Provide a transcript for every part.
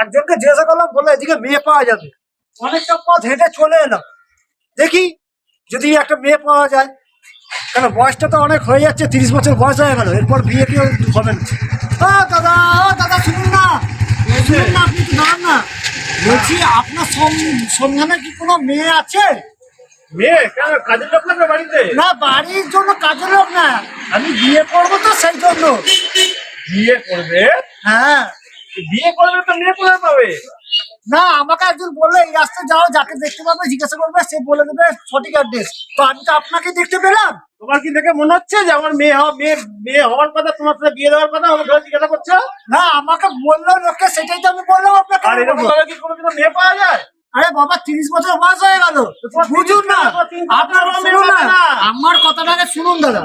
একজনকে জিজ্ঞাসা করলাম, বললো এদিকে মেয়ে পাওয়া যাবে। অনেকটা পথ হেঁটে চলে এলাম, দেখি যদি একটা মেয়ে পাওয়া যায়। কেন বয়সটা তো অনেক হয়ে যাচ্ছে, 30 বছর বয়স হয়ে গেল, এরপর বিয়ে কেউ হবে না। দাদা, দাদা শুনুন না, শুনুন না, আপনি একটু দাঁড়ান না। বলছি আপনার সন্ধানে কি কোনো মেয়ে আছে? মেয়ে কেন, কাজের লোক লাগবে বাড়িতে? না, বাড়ির জন্য কাজের লোক না, আমি বিয়ে করবো তো সেই জন্য। বিয়ে করবে? হ্যাঁ। বিয়ে করবে তো মেয়ে কোথায় পাবে? না, আমাকে একজন বললো এই রাস্তায় যাও, যাকে দেখতে পাবে জিজ্ঞাসা করবে, সে বলে দেবে সঠিক অ্যাড্রেস। তো আমি তো আপনাকে দেখতে পেলাম। তোমার কি দেখে মনে হচ্ছে যে আমার মেয়ে হওয়ার কথা, তোমার সাথে বিয়ে দেওয়ার কথা আমাকে জিজ্ঞাসা করছো? না, আমাকে বললো লোকে, সেটাই তো আমি বললাম আপনাকে। আর এরকম ভাবে কি কোনোদিনও মেয়ে পাওয়া যায়? আরে বাবা, 30 বছর বয়স হয়ে গেল, বুঝুন না। আপনার শুনুন না, আমার কথাটাকে শুনুন দাদা,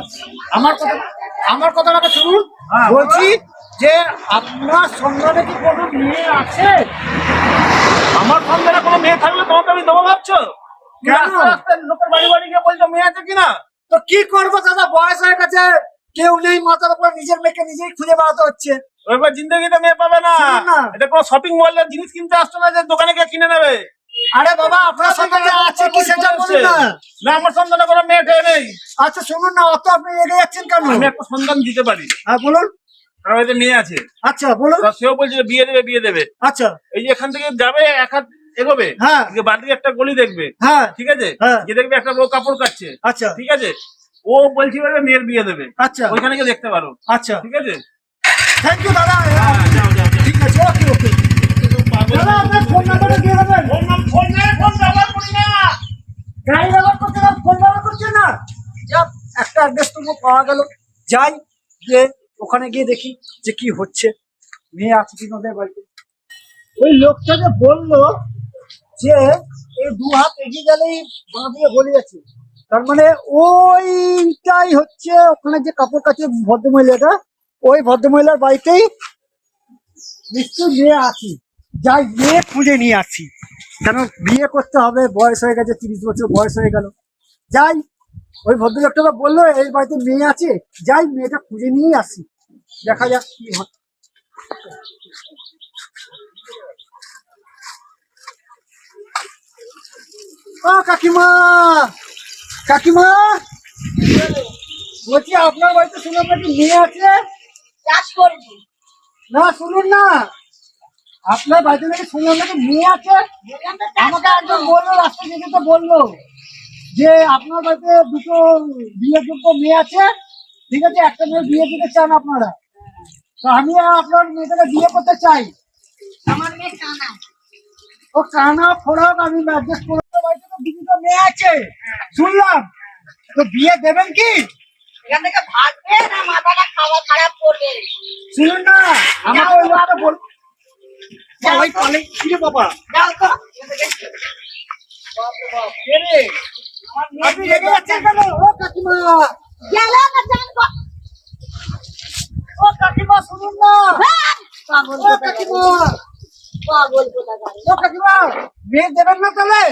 আমার কথাটাকে শুনুন। বলছি যে আপনার সন্ধানে কি কোনো মেয়ে আছে? আমার সন্ধানে কোনো মেয়ে থাকলে তোমাকে আমি দেবো ভাবছো? কেন? রাস্তায় রাস্তায় লোকের বাড়ি বাড়ি গিয়ে বলছো মেয়ে আছে কিনা? তো কি করবো দাদা, বয়স হয়ে গেছে, কেউ নেই, মাথার উপর নিজের মেয়েকে নিজেই খুঁজে বেড়াতে হচ্ছে। ওইবার জিন্দগিতে মেয়ে পাবে না। শুনুন না। এটা কোনো শপিং মলের জিনিস কিনতে আসছো না যে দোকানে গিয়ে কিনে নেবে। আরে বাবা, আপনার সন্ধানে আছে কি সেটা বলুন না। না, আমার সন্ধানে কোনো মেয়ে ঠেয়ে নেই। আচ্ছা শুনুন না, অত আপনি এগিয়ে যাচ্ছেন কেন? আমি একটা সন্ধান দিতে পারি। হ্যাঁ বলুন। আমার বাড়িতে মেয়ে আছে, আচ্ছা বলুন। তা সেও বলছে যে বিয়ে দেবে। আচ্ছা। এই যে এখান থেকে যাবে এক হাত এগোবে, হ্যাঁ। বাড়ির একটা গলি দেখবে, হ্যাঁ। ঠিক আছে, হ্যাঁ। গিয়ে দেখবে একটা বউ কাপড় কাটছে, আচ্ছা। ঠিক আছে, ও বলছি বলে মেয়ের বিয়ে দেবে। আচ্ছা। ওইখানে গিয়ে দেখতে পারো। আচ্ছা, ঠিক আছে, থ্যাংক ইউ দাদা। যাও যাও যাও। ঠিক আছে, ওকে ওকে। দাদা আপনার ফোন নাম্বারটা দিয়ে দেবেন। ফোন ব্যবহার করি না। গাড়ি ব্যবহার করছে না, ফোন ব্যবহার করছে না। যাক, একটা অ্যাড্রেস তো পাওয়া গেল। যাই, যে ওখানে গিয়ে দেখি যে কি হচ্ছে, মেয়ে আছে কি ওদের বাড়িতে। ওই লোকটা যে বললো যে এই 2 হাত এগিয়ে গেলেই বাঁ দিয়ে গলি আছে, তার মানে ওইটাই হচ্ছে ওখানে যে কাপড় কাচে ভদ্রমহিলাটা, ওই ভদ্রমহিলার বাড়িতেই নিশ্চয়ই মেয়ে আছে। যাই, মেয়ে খুঁজে নিয়ে আসি, কেন বিয়ে করতে হবে, বয়স হয়ে গেছে, 30 বছর বয়স হয়ে গেল। যাই, ওই ভদ্রলোকটা তো বললো এই বাড়িতে মেয়ে আছে, যাই মেয়েটা খুঁজে নিয়ে আসি, দেখা যাক কি হয়। ও কাকিমা, কাকিমা, বলছি আপনার বাড়িতে শুনলাম নাকি মেয়ে আছে? চাষ করবি না শুনুন না, আপনার বাড়িতে নাকি শুনলাম নাকি মেয়ে আছে। আমাকে একজন বললো, রাস্তা থেকে তো বললো যে আপনার বাড়িতে 2টো বিয়ের যোগ্য মেয়ে আছে, ঠিক আছে, একটা মেয়ে বিয়ে দিতে চান আপনারা, তো আমি আপনার মেয়েটাকে বিয়ে করতে চাই। আমার মেয়ে কানা। ও কানা ফোড়ক আমি অ্যাডজাস্ট করে, বাড়িতে তো 2টো মেয়ে আছে শুনলাম, তো বিয়ে দেবেন কি? এখান থেকে ভাগবে না মাথাটা খাওয়া খারাপ করবে? শুনুন না, আমাকে ওই লোকটা বল। ওই কলে কি রে বাবা, যাও তো কে রে? আপনি রেগে যাচ্ছেন কেন? ও কাকিমা, গেল না জান ও কাকিমা শুনুন না, পাগল ও কাকিমা, পাগল কোথাকার। ও কাকিমা, মেয়ে দেবেন না তাহলে?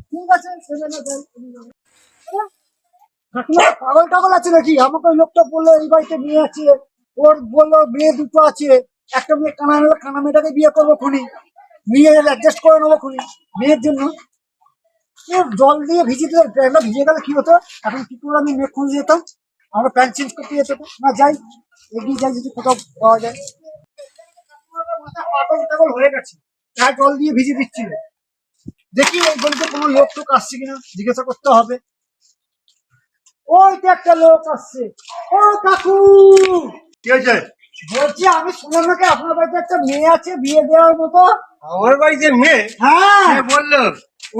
ঠিক আছে, সেজন্য যাই। কাকিমা পাগল টাগল আছে নাকি? আমাকে ওই লোকটা বললো এই বাড়িতে মেয়ে আছে, ওর বললো মেয়ে 2টো আছে, একটা মেয়ে কানা হলে কানা মেয়েটাকে বিয়ে করবো খুনি, মেয়ে অ্যাডজাস্ট করে নেবো খুনি মেয়ের জন্য। জল দিয়ে ভিজিয়ে দিলে প্যান্টটা ভিজে গেলে কি হতো, এখন কি করে আমি মেয়ে খুঁজে যেতাম, আমরা প্যান্ট চেঞ্জ করতে যেত না। যাই, এগিয়ে যাই, যদি কোথাও পাওয়া যায়। মাথা পাগল টাগল হয়ে গেছে, তাই জল দিয়ে ভিজিয়ে দিচ্ছিল। দেখি এই গলিতে কোনো লোক টোক আসছে কিনা, জিজ্ঞাসা করতে হবে। ওই তো একটা লোক আসছে। ও কাকু, কি হয়েছে? বলছি আমি শুনলাম নাকি আপনার বাড়িতে একটা মেয়ে আছে বিয়ে দেওয়ার মতো। আমার বাড়িতে মেয়ে? হ্যাঁ, বললো।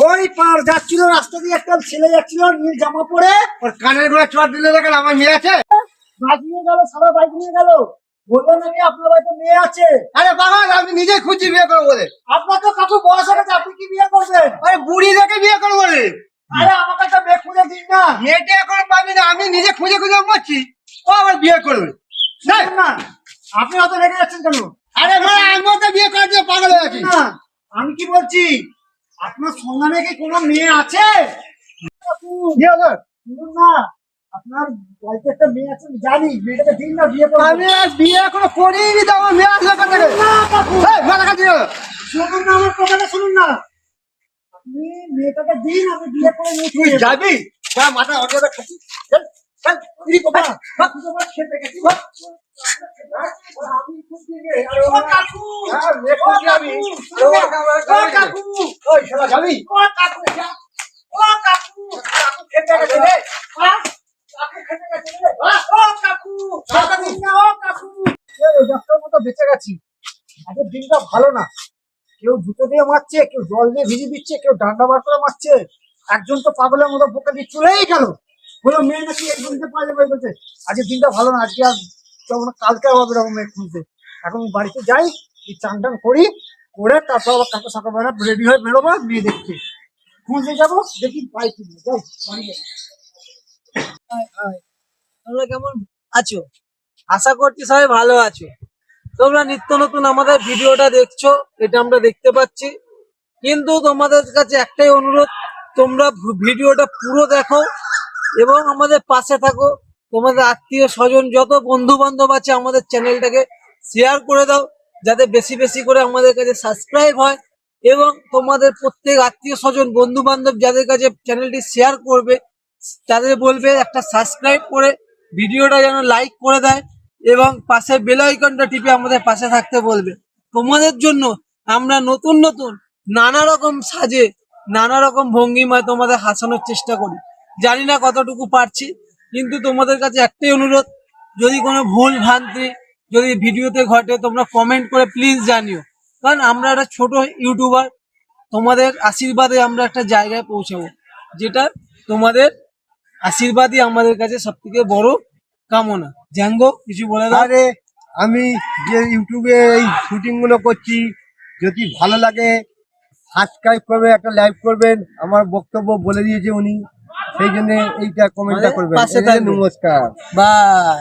ওই পার যাচ্ছিল, রাস্তা দিয়ে একটা ছেলে যাচ্ছিল নীল জামা পরে, ওর কানের গোড়া চট দিলে দেখেন আমার মেয়ে আছে। বাইক নিয়ে গেল, সারা বাইক নিয়ে গেল, বললো নাকি আপনার বাড়িতে মেয়ে আছে। আরে বাবা, আমি নিজে খুঁজি বিয়ে করবো বলে। আপনার তো কাকু বয়স হয়ে গেছে, আপনি কি বিয়ে করবেন? আরে বুড়ি দেখে বিয়ে করবো বলে। আরে আমাকে একটা মেয়ে খুঁজে দিন না। মেয়েটা এখন পাবি না, আমি নিজে খুঁজে খুঁজে মরছি, ও আবার বিয়ে করবে। শুনুন না, আপনি অত রেগে যাচ্ছেন কেন? আরে ভাই, আমি তো বিয়ে করার জন্য পাগল হয়ে আছি। না, আমি কি বলছি, আপনার সন্ধানে কি কোনো মেয়ে আছে? কাকু, কি হলো? শুনুন না, আপনার বাড়িতে একটা মেয়ে আছে, আমি জানি, মেয়েটাকে দিন না বিয়ে করবো। আমি আর বিয়ে এখনো করিনি, তো আমার মেয়ে আসলে কোথা থেকে? না কাকু, এই, কথা দেখাচ্ছিল। শুনুন না, আমার কথাটা শুনুন না। আপনি মেয়েটাকে দিন, আমি বিয়ে করে নিচ্ছি। তুই যাবি যা মাথা অর্ডার খাচ্ছি চল চল তুই কোথা বাপু তোমার খেতে গেছি, বাপ। আমি খুঁজতে গিয়ে, আরে ও কাকু, হ্যাঁ দেখো কি আমি ও কাকু, ওই শালা যাবি ও কাকু, ও কাকু, কাকু খেতে গেছে রে। হ্যাঁ? কাকু খেতে গেছে রে। ও কাকু, টাকা দিন না, ও কাকু। এই ডাক্তার মতো বেঁচে গেছি। আজকের দিনটা ভালো না। কেউ জুতো দিয়ে মারছে, কেউ জল দিয়ে ভিজিয়ে দিচ্ছে, কেউ ডান্ডা বার করে মারছে। একজন তো পাগলের মতো বোকা দিয়ে চলেই গেল। বলো মেয়ে নাকি এই বলতে পাওয়া যাবে বলছে। আজকের দিনটা ভালো না, আজকে আর যেমন কালকে হবে এরকম মেয়ে খুঁজতে। এখন বাড়িতে যাই, এই চান টান করি, করে তারপর আবার কালকে সকালবেলা রেডি হয়ে বেরোবো মেয়ে দেখতে। খুঁজতে যাবো, দেখি পাই কিনা। যাই বাড়ি যাই। তোমরা কেমন আছো? আশা করছি সবাই ভালো আছো। তোমরা নিত্য নতুন আমাদের ভিডিওটা দেখছো, এটা আমরা দেখতে পাচ্ছি। কিন্তু তোমাদের কাছে একটাই অনুরোধ, তোমরা ভিডিওটা পুরো দেখো এবং আমাদের পাশে থাকো। তোমাদের আত্মীয় স্বজন যত বন্ধু বান্ধব আছে আমাদের চ্যানেলটাকে শেয়ার করে দাও, যাতে বেশি বেশি করে আমাদের কাছে সাবস্ক্রাইব হয়। এবং তোমাদের প্রত্যেক আত্মীয় স্বজন বন্ধু বান্ধব যাদের কাছে চ্যানেলটি শেয়ার করবে, তাদের বলবে একটা সাবস্ক্রাইব করে ভিডিওটা যেন লাইক করে দেয় এবং পাশে বেল আইকনটা টিপে আমাদের পাশে থাকতে বলবে। তোমাদের জন্য আমরা নতুন নতুন নানা রকম সাজে, নানা রকম ভঙ্গিমায় তোমাদের হাসানোর চেষ্টা করি। জানি না কতটুকু পারছি, কিন্তু তোমাদের কাছে একটাই অনুরোধ, যদি কোনো ভুল ভ্রান্তি যদি ভিডিওতে ঘটে তোমরা কমেন্ট করে প্লিজ জানিও। কারণ আমরা একটা ছোট ইউটিউবার, তোমাদের আশীর্বাদে আমরা একটা জায়গায় পৌঁছাবো, যেটা তোমাদের আশীর্বাদই আমাদের কাছে সব থেকে বড় কামনা। জ্যাঙ্গো কিছু বলে দাও। আরে আমি যে ইউটিউবে এই শুটিং গুলো করছি, যদি ভালো লাগে সাবস্ক্রাইব করবে, একটা লাইক করবেন। আমার বক্তব্য বলে দিয়েছে উনি, সেই জন্য এইটা কমেন্টটা মানে করবেন। পাশে এই যে থাকবেন। নমস্কার। বাই।